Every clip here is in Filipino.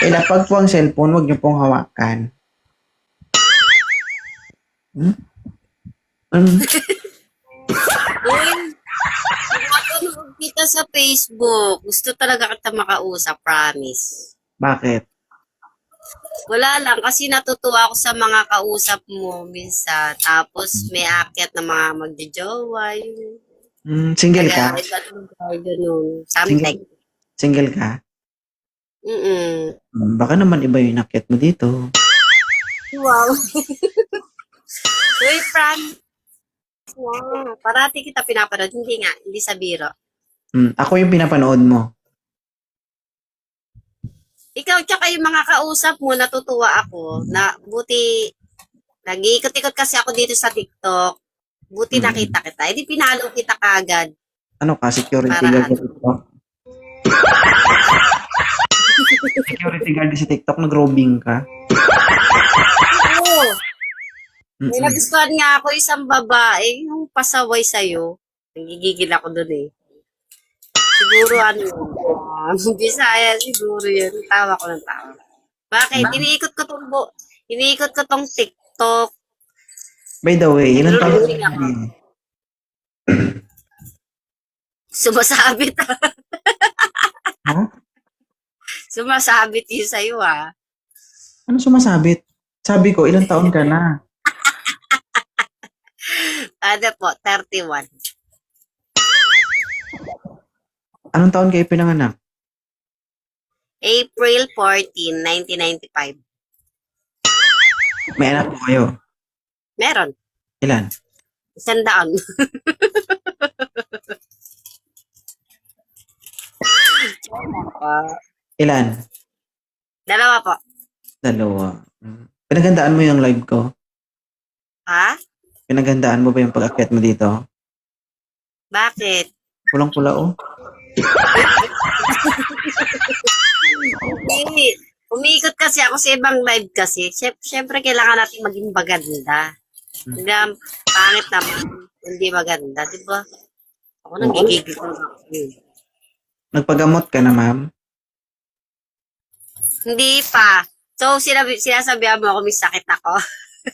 Ilapag po ang cellphone, wag niyo pong hawakan. Hmm? Uy, nakapanood kita sa Facebook. Gusto talaga kita makausap, promise. Bakit? Wala lang, kasi natutuwa ako sa mga kausap mo minsan. Tapos may akyat na mga magjojowa. Single ka? Kaya iba talaga ganun. Single, Something. single ka? Mm-mm. Baka naman iba yung inakyat mo dito. Wow. Uy, promise. Wow. Parati kita pinapanood. Hindi nga, hindi sa biro. Ako yung pinapanood mo. Ikaw tsaka yung mga kausap mo, natutuwa ako na buti, nag-iikot-ikot kasi ako dito sa TikTok. Buti Mm. nakita kita. Eh di pinalo kita kagad. Ano ka? Security Para guard sa ano? TikTok? Security guard sa TikTok, nag-robbing ka? Oo. May Mm-mm. nagustuhan nga ako isang babae, yung pasaway sa'yo. Nagigigil ako dun eh. Siguro ano, Bisaya siguro yun. Tawa ko ng tawa. Bakit? Iniikot ko tong TikTok. By the way, ilan taon ka Nilulunod ako. na? Sumasabit. Ha? Sumasabit yun sa'yo ah. Ano sumasabit? Sabi ko, ilan taon ka na? Ano po, 31. Anong taon kayo pinanganak? April 14, 1995. May anak po kayo? Meron. Ilan? 100. Ilan? Dalawa po. Dalawa. Pinagandaan mo yung live ko? Ha? Pinagandaan mo ba yung pag-akyat mo dito? Bakit? Pulang-pula oh. Hindi. Umiikot kasi ako sa ibang live kasi. Siyempre, kailangan natin maging maganda. Hindi, pangit naman. Hindi maganda, di ba? Ako nagigigil ko ako. Nagpagamot ka na, ma'am? Hindi pa. So, sinasabihan mo ako may sakit ako.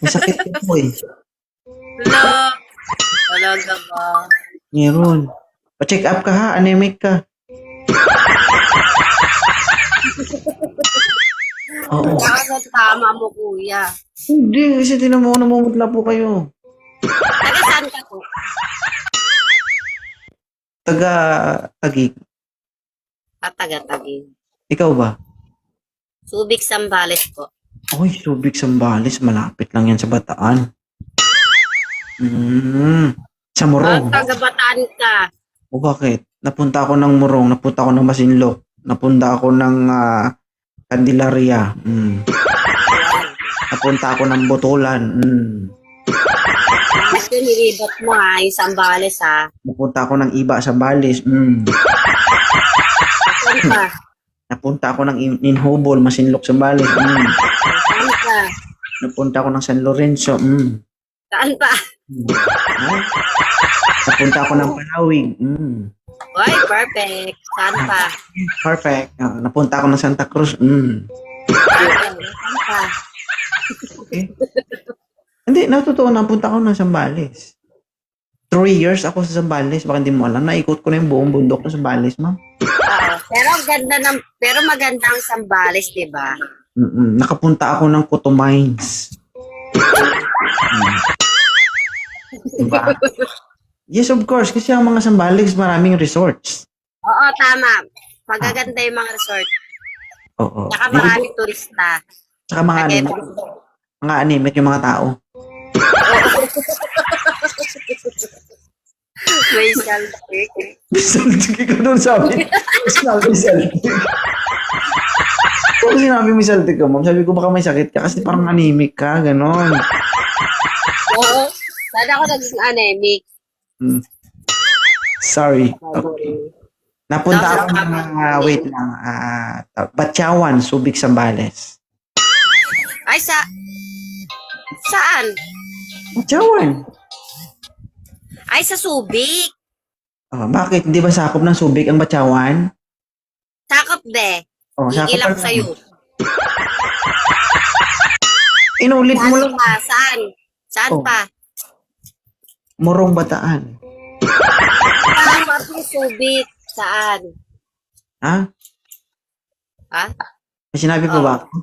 May sakit ka po eh. Hello? Talaga ba? Meron. Pa-check up ka ha, anemic ka. Oo. Bakit tama mo, kuya? Hindi, kasi tinan mo, namumutla po kayo. Taga saan ka po? Taga-Tagig. Taga-Tagig. Ikaw ba? Subic Sambales po. Uy, Subic Sambales, malapit lang yan sa Bataan. Sa Morong. Taga-Bataan ka. O bakit? Napunta ako ng Morong, napunta ako ng Masinloc, napunta ako ng Candelaria. Napunta ako ng Botolan. Ito, nilibat mo ha, yung Sambales ha. Napunta ako ng Iba sa Balis. Saan ka? Napunta ako ng Inhobol, Masinloc sa Balis. Saan ka? Napunta ako ng San Lorenzo. Saan pa? Napunta ako ng Palawig. Uy, perfect. Saan pa? Perfect. Napunta ako ng Santa Cruz. Saan pa? Okay. Hindi, natutuwa. Napunta ako ng Zambales. 3 years ako sa Zambales. Baka hindi mo alam. Naikot ko na yung buong bundok ng Zambales, ma'am. Oo. Pero maganda ang Sambales, di ba? Nakapunta ako ng Coto Mines. Diba? Yes, of course. Kasi ang mga Zambales, maraming resorts. Oo, tama. Magaganda yung mga resort. Oo. Saka maraming turista. Tsaka mga anemic yung mga tao. May saltik. Misaltik ka doon sabi. Sinabi misaltik. Kung sinabi misaltik ka, ma'am, sabi ko baka may sakit ka kasi parang anemic ka, ganon. Oo. Sana ako naging anemic. Sorry. Okay. Napunta ako ng, wait lang, Batyawan, Subic, Sambales. Ay, saan? Batyawan. Ay, sa Subic. Bakit? Hindi ba sakop ng Subic ang Batyawan? Sakop de. Sakop Gigil ako lang. sa'yo. Inulit mo Saan lang. pa? Saan? Saan Oh. pa? Morong Bataan. Saan pa po Subic? Saan? Ha? Ha? May sinabi pa ba Oh. ako?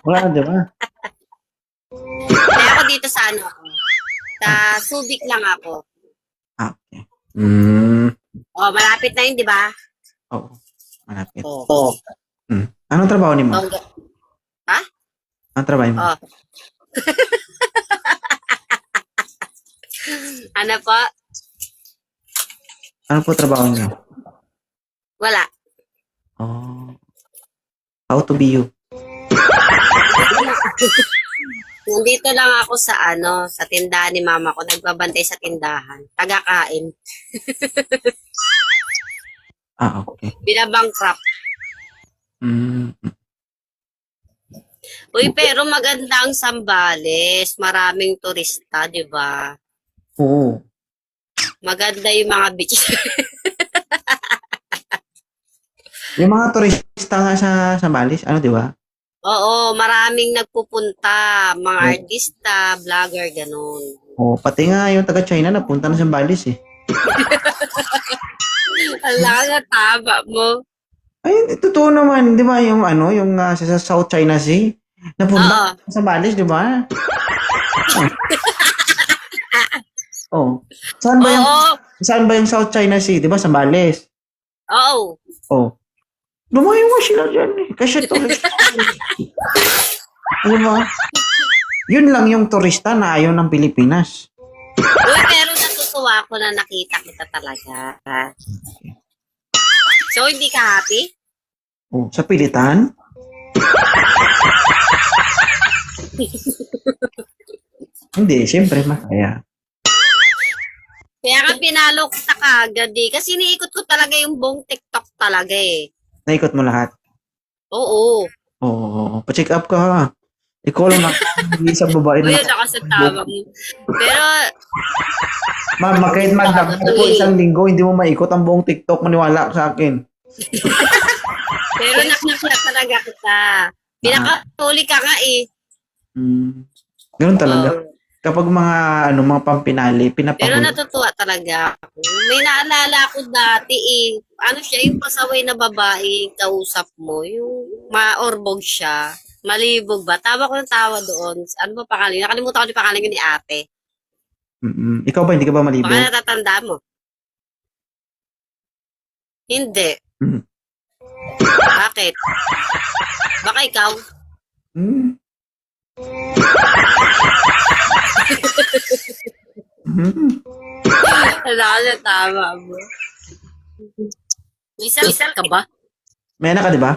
Wala, di ba? Kaya ako dito sa ano ako. Sa Subic lang ako. Ah, okay. Hmm. Oh, malapit na yun, di ba? Oo. Malapit. Oh. Hmm. Anong trabaho ni mo? Oh. Ha? Anong trabaho mo? Oh. Ano po? Ano po trabaho niyo? Wala. Oh. How to be you? Nandito lang ako sa ano, sa tindahan ni mama ko. Nagbabantay sa tindahan. Taga-kain. Ah, okay. Binabankrupt. Hmm. Uy, pero maganda ang Sambales. Maraming turista, di ba? Oo. Maganda yung mga beach. Yung mga turista nga sa Balis, ano, di ba? Oo, maraming nagpupunta. Mga artista, vlogger, ganun. Oh, pati nga yung taga-China napunta na sa Balis eh. Ala, tama mo. Ay, totoo naman, di ba? Yung ano, yung sa South China Sea, napunta Oo. sa Balis, di ba? Oh. Saan ba yung South China Sea? Di ba? Sa Balis. Oo. Oh. Lumayo nga sila dyan eh. Kasi turista. Alam mo? Yun lang yung turista na ayaw ng Pilipinas. Uy, pero natutuwa ako na nakita kita talaga. So, hindi ka happy? Oh, sa Pilitan? Hindi, siyempre masaya. Kaya nga pinalo kita kagad eh. Kasi iniikot ko talaga yung buong TikTok talaga eh. Naikot mo lahat. Oo. Oo, pa-check up ka ha. Ikaw lang isang babae Uy, na yun ako sa tama mo. Pero, Ma'am, kahit magdagdag po isang linggo, hindi mo maikot ang buong TikTok, maniwala ka sa akin. pero nakita talaga kita. Pinakahuli ka nga eh. Ganun talaga. Oo. Kapag mga pampinali, Pero pinapahuli. natutuwa talaga ako. May naalala ako dati eh. Ano siya, yung pasaway na babae, kausap mo, yung maorbog siya. Malibog ba? Tawa ko ng tawa doon. Ano ba pangalan? Nakalimutan ko yung pangalan yun ni ate. Ikaw ba, hindi ka ba malibog? Baka natatanda mo. Hindi. Mm. Bakit? Baka ikaw? Hmm. Hmm. Wala na, tama mo. Isal ka ba? May anak ka, di ba?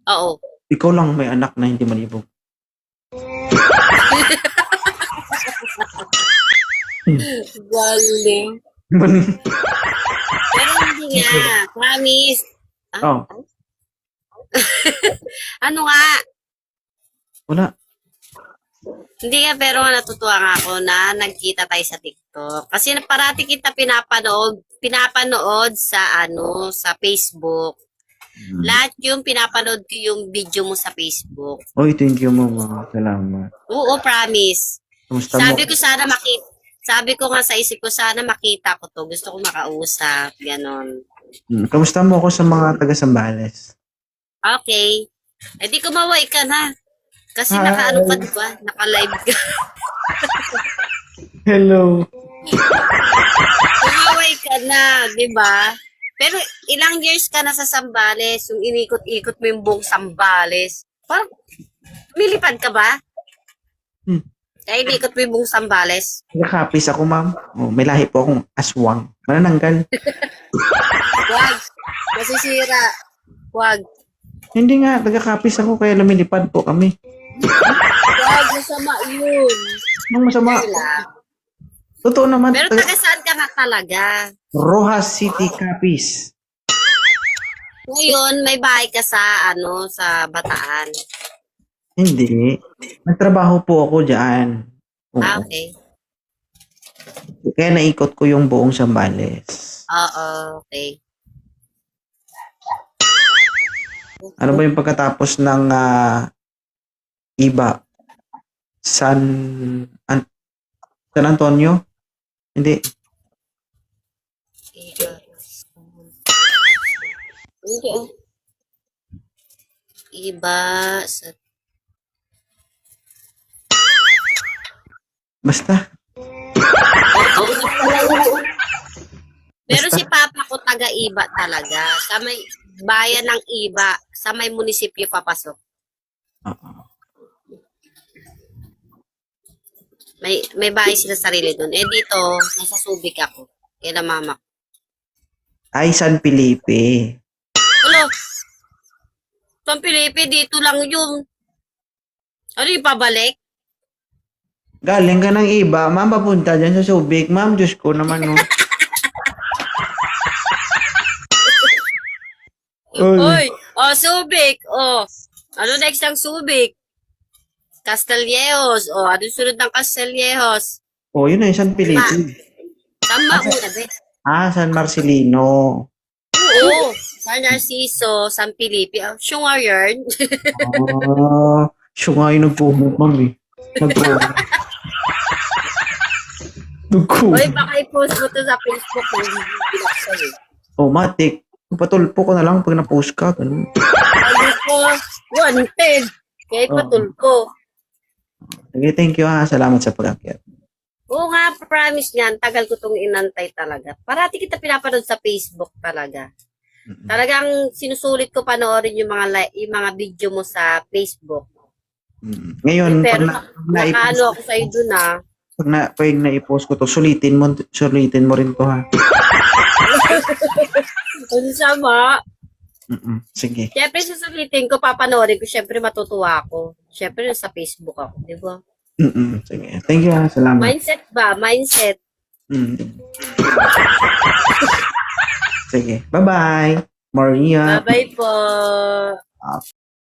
Oo. Ikaw lang may anak na hindi malibog. Galing. Pero hindi nga. Promise. Oh, Ano nga? wala. Hindi nga, pero nga natutuwa nga ako na nagkita tayo sa TikTok. Kasi parati kita pinapanood sa sa Facebook. Lahat yung pinapanood ko yung video mo sa Facebook. Oy, thank you, mama. Salamat. Oo, promise. Kamusta mo? Sabi ko nga sa isip ko, sana makita ko to. Gusto ko makausap. Ganon. Kamusta mo ako sa mga taga-Sambales? Okay. Eh di kumaway ka na. Kasi Hi. naka-ano ka, diba? Naka-live ka. Hello. Kumaway ka na, diba? Pero ilang years ka na sa Sambales, yung inikot-ikot mo yung buong Sambales. Parang, lumilipad ka ba? Kaya inikot mo yung buong Sambales. Nakapis ako, ma'am. Oh, may lahi po akong aswang. Manananggal. Wag. Masisira. Wag. Hindi nga, taga-kapis ako kaya lumilipad po kami. Wag, masama yun. Anong masama? Wala. Totoo naman. Pero taga saan ka nga talaga? Rojas City, Capiz. Ngayon, may bahay ka sa, sa Bataan. Hindi. Nagtrabaho po ako dyan. Oo. Okay. Kaya naikot ko yung buong Sambales. Oo, okay. Ano ba yung pagkatapos ng iba? San Antonio? Hindi. Iba. Hindi ah. Iba sa... Basta. Pero Basta. si Papa ko taga-Iba talaga. Sa may bayan ng Iba, sa may munisipyo papasok. Oo. May bahay sila sarili doon. Eh dito, nasa Subic ako. Kaya mama ko. Ay, San Felipe. Ano? San Felipe, dito lang yun. Ano yung pabalik? Galing ka ng iba, ma'am, papunta dyan sa Subic. Ma'am, Diyos ko naman, no. Hoy, oh, Subic. Oh, ano next ng Subic? Castillejos. Oh, ano sunod ng Castillejos? Oh, yun na yung San Felipe. Tama mo na, be. San Marcelino. Oo. San Narciso, San Felipe. Siya nga yun. Siya nga yung nag-comment, ma'am, eh. Nag-comment. Hoy, baka i-post mo to sa Facebook kung hindi bilak sa'yo. Oh, matik. Patulpo ko na lang pag na-post ka. Ganun. Ayun ko, wanted. Kaya ipatulpo. Sige, thank you ha. Salamat sa pag-akyat. Oo nga, promise niyan, tagal ko itong inantay talaga. Parati kita pinapanood sa Facebook talaga. Talagang sinusulit ko panoorin yung mga video mo sa Facebook. Ngayon, Pero pag nakaano ako sa'yo dun ah. pag na-post ko to, sulitin mo rin to ha. Ano sama? Sige. Siyempre, susulitin ko, papanoorin ko, siyempre matutuwa ako. Siyempre, sa Facebook ako, di ba? Sige. Thank you ha. Salamat. Mindset ba? Mindset. Sige. Bye-bye. Maria. Bye-bye po.